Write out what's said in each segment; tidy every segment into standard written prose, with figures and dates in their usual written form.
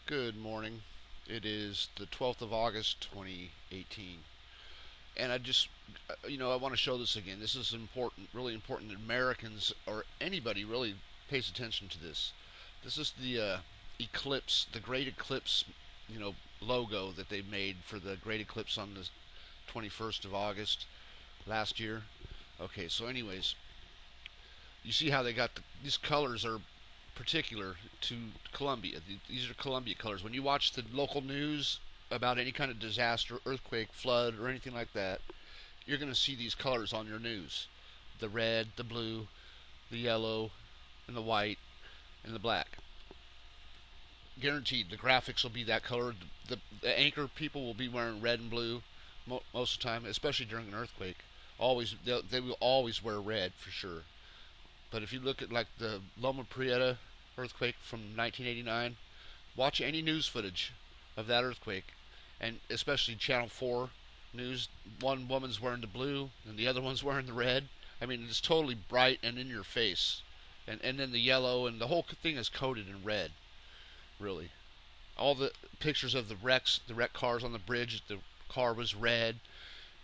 Good morning. It is the 12th of August, 2018. And I want to show this again. This is important, really important that Americans or anybody really pays attention to this. This is the eclipse, the Great Eclipse, logo that they made for the Great Eclipse on the 21st of August last year. Okay, so anyways, you see how they got these colors are particular to Colombia. These are Colombia colors. When you watch the local news about any kind of disaster, earthquake, flood, or anything like that, you're going to see these colors on your news: the red, the blue, the yellow, and the white, and the black. Guaranteed, the graphics will be that color. The anchor people will be wearing red and blue most of the time, especially during an earthquake. They will always wear red for sure. But if you look at like the Loma Prieta earthquake from 1989, watch any news footage of that earthquake, and especially Channel 4 news. One woman's wearing the blue, and the other one's wearing the red. I mean, it's totally bright and in your face. And then the yellow, and the whole thing is coated in red, really. All the pictures of the wrecked cars on the bridge, the car was red.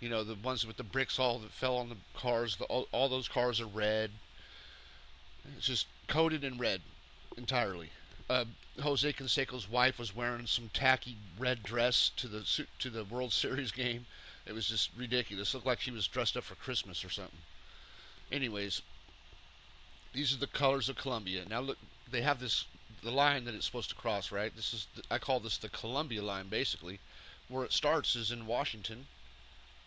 The ones with the bricks all that fell on the cars, all those cars are red. It's just coated in red entirely. Jose Canseco's wife was wearing some tacky red dress to the World Series game. It was just ridiculous. It looked like she was dressed up for Christmas or something. Anyways, these are the colors of Colombia. Now look, they have the line that it's supposed to cross, right? I call this the Columbia line, basically. Where it starts is in Washington,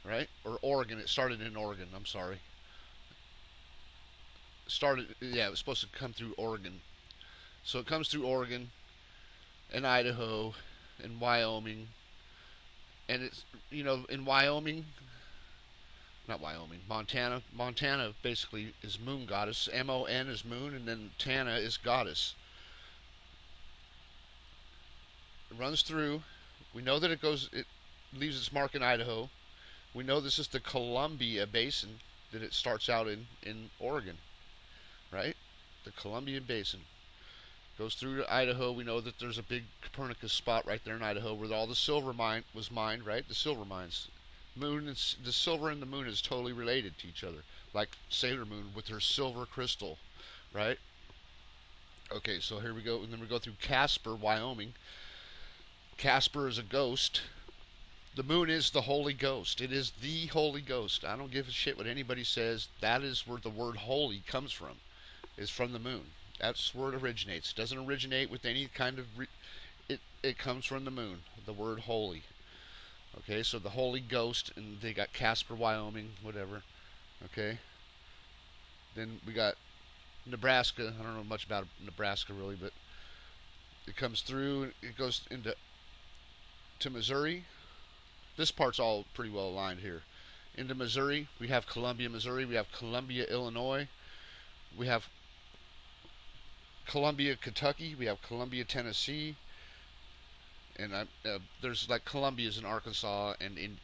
right? Or Oregon. It started in Oregon. I'm sorry. It was supposed to come through Oregon. So it comes through Oregon and Idaho and Wyoming. And in Wyoming, not Wyoming, Montana. Montana basically is moon goddess. MON is moon, and then Tana is goddess. It runs through. We know that it leaves its mark in Idaho. We know this is the Columbia Basin that it starts out in Oregon, right? The Columbia Basin goes through to Idaho. We know that there's a big Copernicus spot right there in Idaho where all the silver was mined, right? The silver mines. The silver and the moon is totally related to each other, like Sailor Moon with her silver crystal, right? Okay, so here we go, and then we go through Casper, Wyoming. Casper is a ghost. The moon is the Holy Ghost. It is the Holy Ghost. I don't give a shit what anybody says. That is where the word holy comes from. Is from the moon. That's where it originates. It doesn't originate with any kind of it comes from the moon. The word holy. Okay, so the Holy Ghost, and they got Casper, Wyoming, whatever. Okay. Then we got Nebraska. I don't know much about Nebraska really, but it comes through. It goes to Missouri. This part's all pretty well aligned here. Into Missouri, we have Columbia, Missouri. We have Columbia, Illinois. We have Columbia, Kentucky. We have Columbia, Tennessee. And there's like Columbia's in Arkansas, and in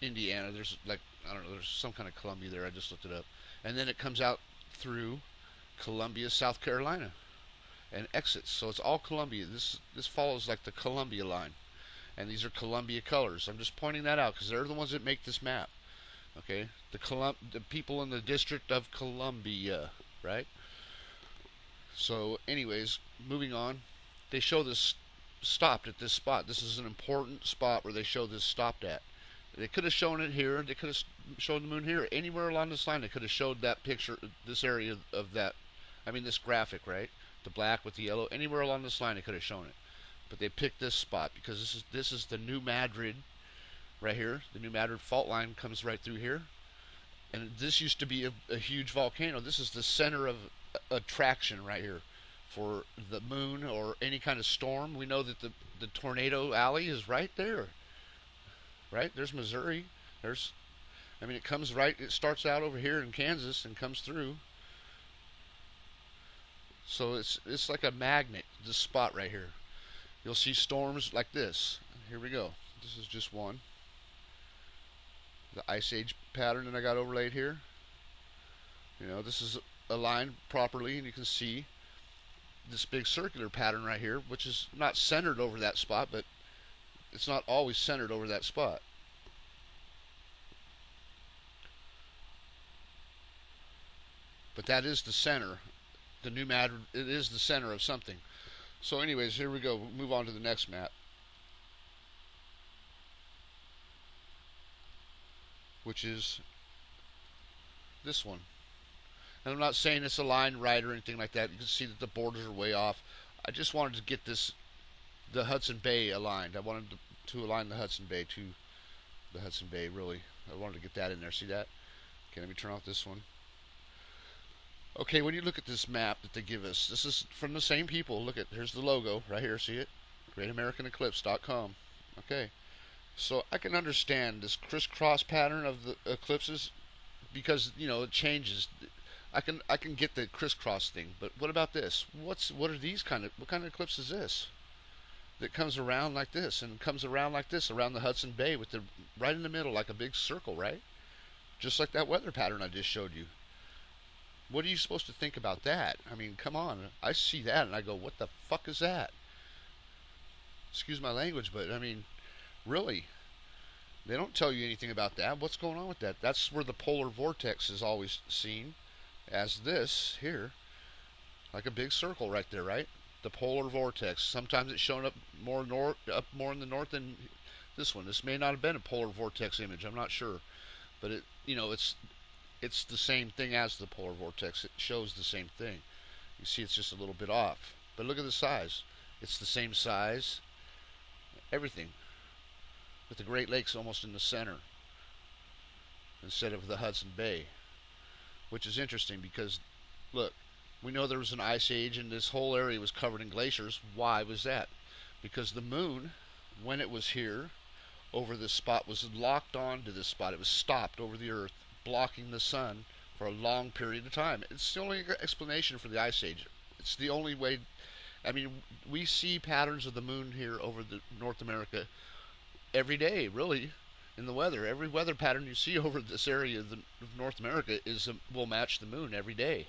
Indiana. There's like, I don't know. There's some kind of Columbia there. I just looked it up. And then it comes out through Columbia, South Carolina, and exits. So it's all Columbia. This follows like the Columbia line. And these are Columbia colors. I'm just pointing that out because they're the ones that make this map. Okay, the people in the District of Columbia, right? So, anyways, moving on. They show this stopped at this spot. This is an important spot where they show this stopped at. They could have shown it here. They could have shown the moon here. Anywhere along this line, they could have showed that picture, this area of that. I mean, this graphic, right? The black with the yellow. Anywhere along this line, they could have shown it. But they picked this spot because this is the New Madrid right here. The New Madrid fault line comes right through here, and this used to be a huge volcano. This is the center of attraction right here for the moon or any kind of storm. We know that the tornado alley is right there. Right there's Missouri. It comes right. It starts out over here in Kansas and comes through. So it's like a magnet. This spot right here. You'll see storms like this. Here we go. This is just one. The Ice Age pattern that I got overlaid here. This is aligned properly, and you can see this big circular pattern right here, which is not centered over that spot, but it's not always centered over that spot. But that is the center. The new matter, it is the center of something. So anyways, here we go. We'll move on to the next map, which is this one. And I'm not saying it's aligned right or anything like that. You can see that the borders are way off. I just wanted to get the Hudson Bay aligned. I wanted to align the Hudson Bay to the Hudson Bay, really. I wanted to get that in there. See that? Okay, let me turn off this one. Okay, when you look at this map that they give us, this is from the same people. Look at, here's the logo right here. See it? GreatAmericanEclipse.com. Okay, so I can understand this crisscross pattern of the eclipses because it changes. I can get the crisscross thing, but what about this? What are these what kind of eclipse is this? That comes around like this and comes around like this around the Hudson Bay with the right in the middle like a big circle, right? Just like that weather pattern I just showed you. What are you supposed to think about that? I mean, come on. I see that and I go, what the fuck is that? Excuse my language, but I mean, really? They don't tell you anything about that. What's going on with that? That's where the polar vortex is always seen as this here, like a big circle right there, right? The polar vortex. Sometimes it's shown up more in the north than this one. This may not have been a polar vortex image. I'm not sure, but it's the same thing as the polar vortex. It shows the same thing. You see, it's just a little bit off, but look at the size. It's the same size. Everything, with the Great Lakes almost in the center instead of the Hudson Bay, which is interesting because, look, we know there was an ice age and this whole area was covered in glaciers. Why was that? Because the moon, when it was here, over this spot, was locked on to this spot. It was stopped over the Earth, blocking the sun for a long period of time. It's the only explanation for the ice age. It's the only way. I mean, we see patterns of the moon here over the North America every day, really, in the weather. Every weather pattern you see over this area of North America will match the moon every day.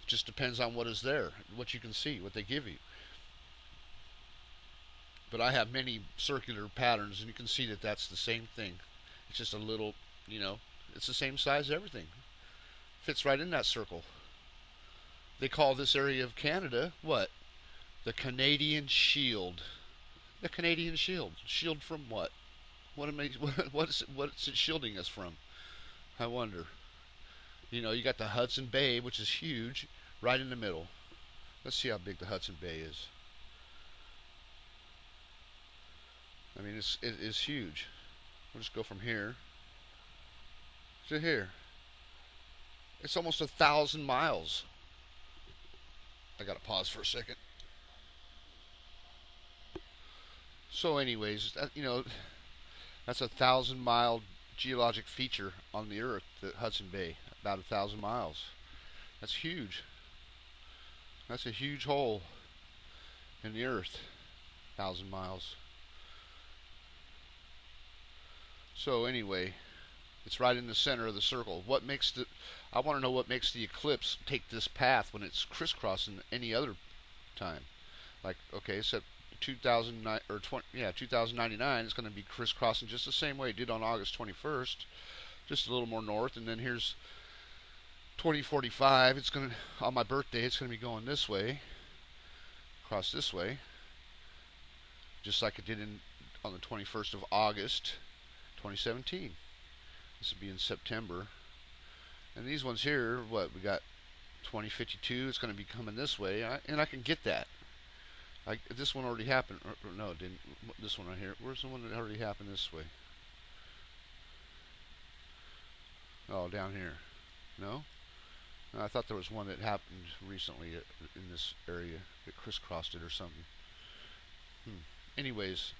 It just depends on what is there, what you can see, what they give you. But I have many circular patterns, and you can see that that's the same thing. It's just a little, it's the same size as everything. Fits right in that circle. They call this area of Canada, what? The Canadian Shield. The Canadian Shield. Shield from what? What's it shielding us from? I wonder. You got the Hudson Bay, which is huge, right in the middle. Let's see how big the Hudson Bay is. I mean, it is huge. We'll just go from here to here. It's almost 1,000 miles. I gotta pause for a second. So anyways, that's 1,000-mile geologic feature on the Earth, the Hudson Bay, about 1,000 miles. That's huge. That's a huge hole in the Earth, 1,000 miles. So anyway, it's right in the center of the circle. I want to know what makes the eclipse take this path when it's crisscrossing any other time. Like, okay, so 2009 or 2099 is going to be crisscrossing just the same way it did on August 21st, just a little more north, and then here's 2045. It's going to, on my birthday, it's going to be going this way, across this way, just like it did on the 21st of August 2017. This will be in September. And these ones here, we got 2052. It's going to be coming this way, and I can get that. This one already happened. Or no, it didn't. This one right here. Where's the one that already happened this way? Oh, down here. No? I thought there was one that happened recently in this area that crisscrossed it or something. Anyways,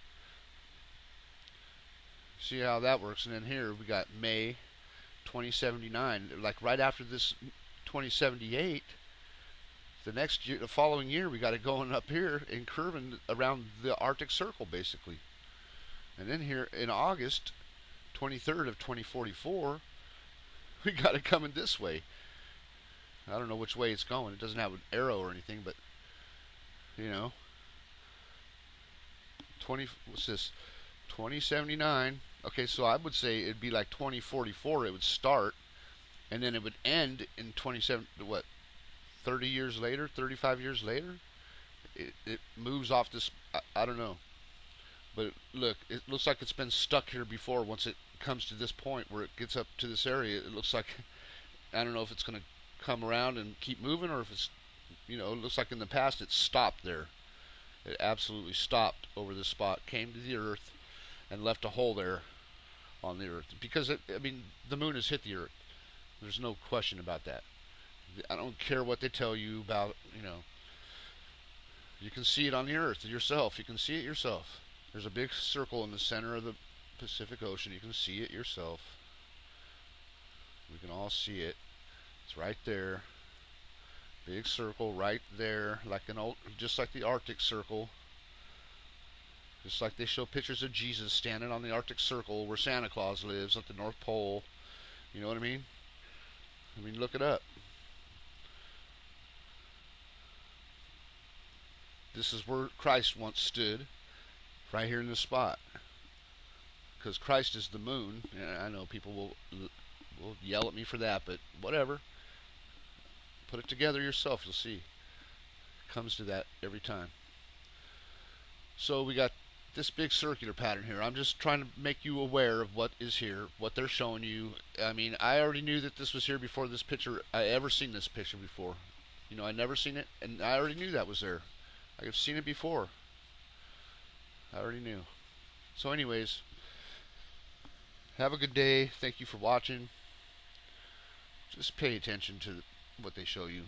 see how that works. And then here we got May 2079. Like right after this 2078, the following year, we got it going up here and curving around the Arctic Circle, basically. And then here in August 23rd of 2044, we got it coming this way. I don't know which way it's going. It doesn't have an arrow or anything, but You know, 20. What's this? 2079. Okay, so I would say it'd be like 2044. It would start, and then it would end in 27. What? 30 years later, 35 years later, it moves off this. I don't know, but look, it looks like it's been stuck here before. Once it comes to this point where it gets up to this area, it looks like I don't know if it's going to come around and keep moving, or if it's, it looks like in the past it stopped there. It absolutely stopped over this spot, came to the Earth, and left a hole there on the Earth. Because I mean, the moon has hit the Earth. There's no question about that. I don't care what they tell you about, you can see it on the Earth yourself. You can see it yourself. There's a big circle in the center of the Pacific Ocean. You can see it yourself. We can all see it. It's right there. Big circle right there, like just like the Arctic Circle. Just like they show pictures of Jesus standing on the Arctic Circle where Santa Claus lives at the North Pole. You know what I mean? I mean, look it up. This is where Christ once stood, right here in this spot. Because Christ is the moon. And I know people will yell at me for that, but whatever. Put it together yourself, you'll see. It comes to that every time. So we got this big circular pattern here. I'm just trying to make you aware of what is here, what they're showing you. I mean, I already knew that this was here before this picture. I ever seen this picture before. I never seen it, and I already knew that was there. I've seen it before. I already knew. So anyways, have a good day. Thank you for watching. Just pay attention to what they show you.